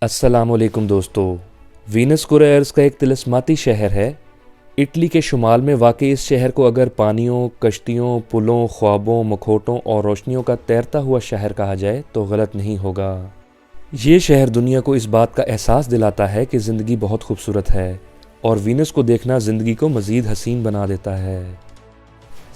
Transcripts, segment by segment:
अस्सलाम वालेकुम दोस्तों। वीनस कुरेयर्स का एक तिलिस्माती शहर है। इटली के शुमाल में वाक़ई इस शहर को अगर पानियों, कश्तियों, पुलों, ख्वाबों, मखौटों और रोशनियों का तैरता हुआ शहर कहा जाए तो गलत नहीं होगा। ये शहर दुनिया को इस बात का एहसास दिलाता है कि ज़िंदगी बहुत खूबसूरत है और वीनस को देखना ज़िंदगी को मज़ीद हसीन बना देता है।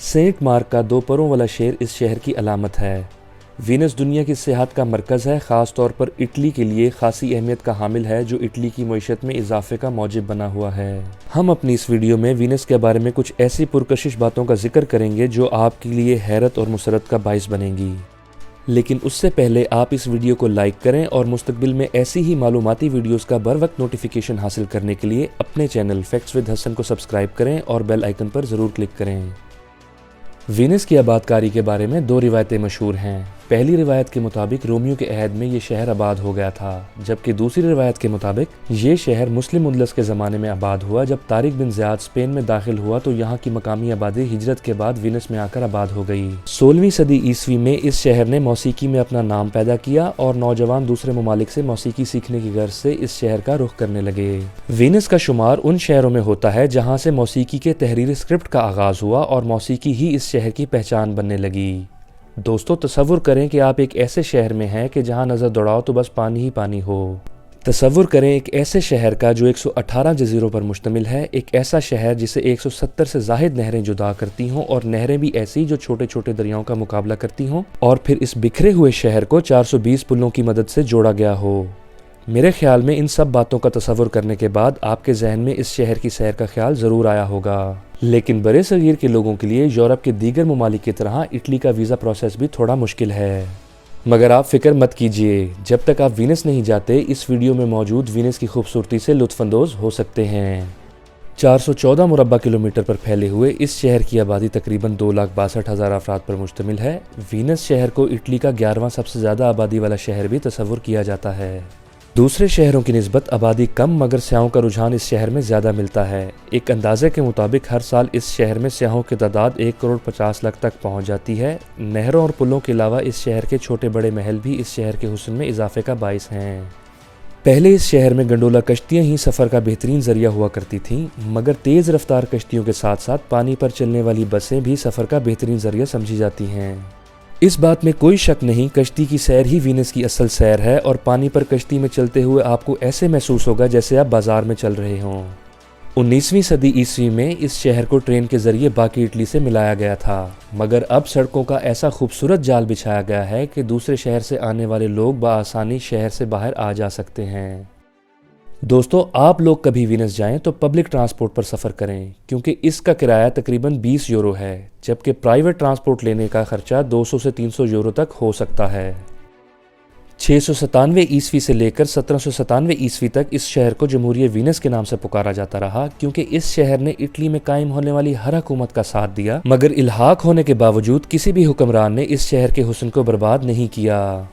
सेंट मार्क का दो परों वाला शेर इस शहर की अलामत है। वीनस दुनिया की सियाहत का मरकज़ है, ख़ास तौर पर इटली के लिए खासी अहमियत का हामिल है जो इटली की मईशत में इजाफे का मौजिब बना हुआ है। हम अपनी इस वीडियो में वीनस के बारे में कुछ ऐसी पुरकशिश बातों का जिक्र करेंगे जो आपके लिए हैरत और मुसरत का बाइस बनेंगी। लेकिन उससे पहले आप इस वीडियो को लाइक करें और मुस्तकबिल में ऐसी ही मालूमाती वीडियोस का बर वक्त नोटिफिकेशन हासिल करने के लिए अपने चैनल फैक्ट्स विद हसन को सब्सक्राइब करें और बेल आइकन पर ज़रूर क्लिक करें। वीनस की आबादकारी के बारे में दो रिवायतें मशहूर हैं। पहली रिवायत के मुताबिक रोमियो के अहद में ये शहर आबाद हो गया था, जबकि दूसरी रिवायत के मुताबिक ये शहर मुस्लिम उल्लस के ज़माने में आबाद हुआ। जब तारिक बिन ज़ियाद स्पेन में दाखिल हुआ तो यहाँ की मकामी आबादी हिजरत के बाद वीनस में आकर आबाद हो गई। 16वीं सदी ईस्वी में इस शहर ने मौसीकी में अपना नाम पैदा किया और नौजवान दूसरे ममालिक से मौसीकी सीखने की गर्ज से इस शहर का रुख करने लगे। वीनस का शुमार उन शहरों में होता है जहाँ से मौसीकी के तहरीरी स्क्रिप्ट का आगाज़ हुआ और मौसीकी ही इस शहर की पहचान बनने लगी। दोस्तों, तसव्वुर करें कि आप एक ऐसे शहर में हैं कि जहां नज़र दौड़ाओ तो बस पानी ही पानी हो। तसव्वुर करें एक ऐसे शहर का जो 118 जजीरों पर मुश्तमिल है, एक ऐसा शहर जिसे 170 से ज़ाहिद नहरें जुदा करती हों और नहरें भी ऐसी जो छोटे छोटे दरियाओं का मुकाबला करती हों, और फिर इस बिखरे हुए शहर को 420 पुलों की मदद से जोड़ा गया हो। मेरे ख्याल में इन सब बातों का तसव्वुर करने के बाद आपके जहन में इस शहर की सैर का ख्याल ज़रूर आया होगा। लेकिन बड़े सगीर के लोगों के लिए यूरोप के दीगर ममालिक की तरह इटली का वीज़ा प्रोसेस भी थोड़ा मुश्किल है। मगर आप फिक्र मत कीजिए, जब तक आप वीनस नहीं जाते इस वीडियो में मौजूद वीनस की खूबसूरती से लुत्फ़अंदोज़ हो सकते हैं। 414 मुरब्बा किलोमीटर पर फैले हुए इस शहर की आबादी तकरीबन 2,62,000 अफराद पर मुश्तमिल है। वीनस शहर को इटली का 11वां सबसे ज़्यादा आबादी वाला शहर भी तसव्वुर किया जाता है। दूसरे शहरों की निस्बत आबादी कम मगर सयाहों का रुझान इस शहर में ज़्यादा मिलता है। एक अंदाजे के मुताबिक हर साल इस शहर में सयाहों की तादाद 1,50,00,000 तक पहुंच जाती है। नहरों और पुलों के अलावा इस शहर के छोटे बड़े महल भी इस शहर के हुस्न में इजाफे का बाइस हैं। पहले इस शहर में गंडोला कश्तियाँ ही सफ़र का बेहतरीन ज़रिया हुआ करती थीं, मगर तेज़ रफ्तार कश्तियों के साथ साथ पानी पर चलने वाली बसें भी सफ़र का बेहतरीन ज़रिया समझी जाती हैं। इस बात में कोई शक नहीं, कश्ती की सैर ही वीनस की असल सैर है और पानी पर कश्ती में चलते हुए आपको ऐसे महसूस होगा जैसे आप बाजार में चल रहे हों। 19वीं सदी ईस्वी में इस शहर को ट्रेन के ज़रिए बाकी इटली से मिलाया गया था, मगर अब सड़कों का ऐसा खूबसूरत जाल बिछाया गया है कि दूसरे शहर से आने वाले लोग बआसानी शहर से बाहर आ जा सकते हैं। दोस्तों, आप लोग कभी वीनस जाएं तो पब्लिक ट्रांसपोर्ट पर सफ़र करें, क्योंकि इसका किराया तकरीबन 20 यूरो है, जबकि प्राइवेट ट्रांसपोर्ट लेने का खर्चा 200 से 300 यूरो तक हो सकता है। 697 ईस्वी से लेकर 1797 ईस्वी तक इस शहर को जमहूरिया वीनस के नाम से पुकारा जाता रहा, क्योंकि इस शहर ने इटली में कायम होने वाली हर हुकूमत का साथ दिया, मगर इल्हाक होने के बावजूद किसी भी हुक्मरान ने इस शहर के हुस्न को बर्बाद नहीं किया।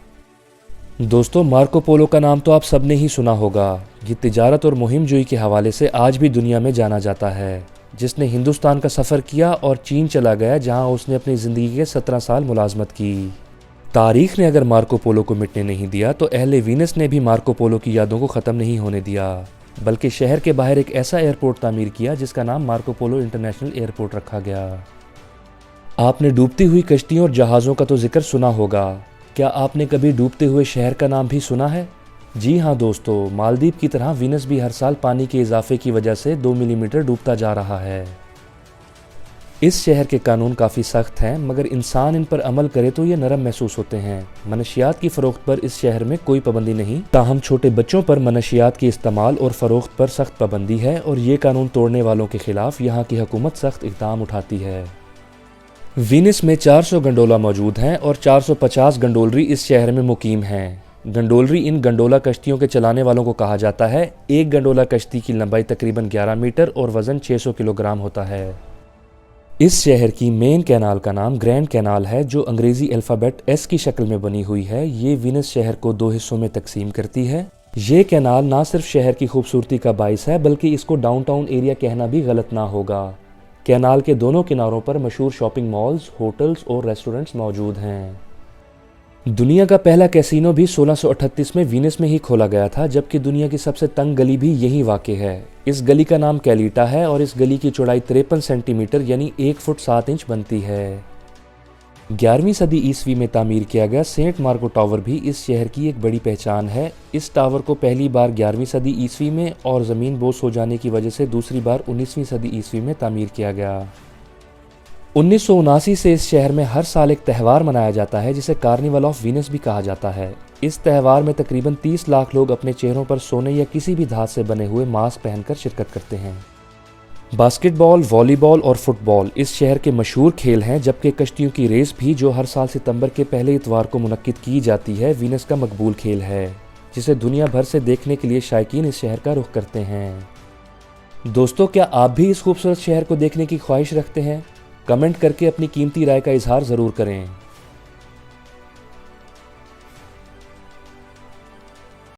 दोस्तों, मार्को पोलो का नाम तो आप सब ने ही सुना होगा। ये तिजारत और मुहिम जोई के हवाले से आज भी दुनिया में जाना जाता है, जिसने हिंदुस्तान का सफ़र किया और चीन चला गया, जहां उसने अपनी ज़िंदगी के 17 साल मुलाजमत की। तारीख़ ने अगर मार्को पोलो को मिटने नहीं दिया तो अहले वीनस ने भी मार्को पोलो की यादों को ख़त्म नहीं होने दिया, बल्कि शहर के बाहर एक ऐसा एयरपोर्ट तामीर किया जिसका नाम मार्को पोलो इंटरनेशनल एयरपोर्ट रखा गया। आपने डूबती हुई कश्तियों और जहाज़ों का तो जिक्र सुना होगा, क्या आपने कभी डूबते हुए शहर का नाम भी सुना है? जी हाँ दोस्तों, मालदीव की तरह वीनस भी हर साल पानी के इजाफे की वजह से 2 मिलीमीटर डूबता जा रहा है। इस शहर के कानून काफ़ी सख्त हैं, मगर इंसान इन पर अमल करे तो ये नरम महसूस होते हैं। मनशियात की फ़रोख्त पर इस शहर में कोई पाबंदी नहीं, ताहम छोटे बच्चों पर मनशियात के इस्तेमाल और फ़रोख्त पर सख्त पाबंदी है और ये कानून तोड़ने वालों के खिलाफ यहाँ की हुकूमत सख्त इक़दाम उठाती है। वीनस में 400 गंडोला मौजूद हैं और 450 गंडोलरी इस शहर में मुकीम हैं। गंडोलरी इन गंडोला कश्तियों के चलाने वालों को कहा जाता है। एक गंडोला कश्ती की लंबाई तकरीबन 11 मीटर और वज़न 600 किलोग्राम होता है। इस शहर की मेन कैनाल का नाम ग्रैंड कैनाल है, जो अंग्रेज़ी अल्फ़ाबेट एस की शक्ल में बनी हुई है। ये वीनस शहर को 2 हिस्सों में तकसीम करती है। ये कैनाल ना सिर्फ शहर की खूबसूरती का बाइस है, बल्कि इसको डाउनटाउन एरिया कहना भी गलत ना होगा। कैनाल के दोनों किनारों पर मशहूर शॉपिंग मॉल्स, होटल्स और रेस्टोरेंट्स मौजूद हैं। दुनिया का पहला कैसीनो भी 1638 में वीनस में ही खोला गया था, जबकि दुनिया की सबसे तंग गली भी यहीं वाक़ है। इस गली का नाम कैलिटा है और इस गली की चौड़ाई 53 सेंटीमीटर यानी 1 फुट 7 इंच बनती है। 11वीं सदी ईस्वी में तामीर किया गया सेंट मार्को टावर भी इस शहर की एक बड़ी पहचान है। इस टावर को पहली बार 11वीं सदी ईस्वी में और ज़मीन बोस हो जाने की वजह से दूसरी बार 19वीं सदी ईस्वी में तामीर किया गया। 1979 से इस शहर में हर साल एक त्यौहार मनाया जाता है जिसे कार्निवल ऑफ वीनस भी कहा जाता है। इस त्यौहार में तकरीबन 30 लाख लोग अपने चेहरों पर सोने या किसी भी धात से बने हुए मास्क पहनकर शिरकत करते हैं। बास्केटबॉल, वॉलीबॉल और फुटबॉल इस शहर के मशहूर खेल हैं, जबकि कश्तियों की रेस भी, जो हर साल सितंबर के पहले इतवार को मुनक्किद की जाती है, वीनस का मकबूल खेल है, जिसे दुनिया भर से देखने के लिए शायकीन इस शहर का रुख करते हैं। दोस्तों, क्या आप भी इस खूबसूरत शहर को देखने की ख्वाहिश रखते हैं? कमेंट करके अपनी कीमती राय का इजहार ज़रूर करें।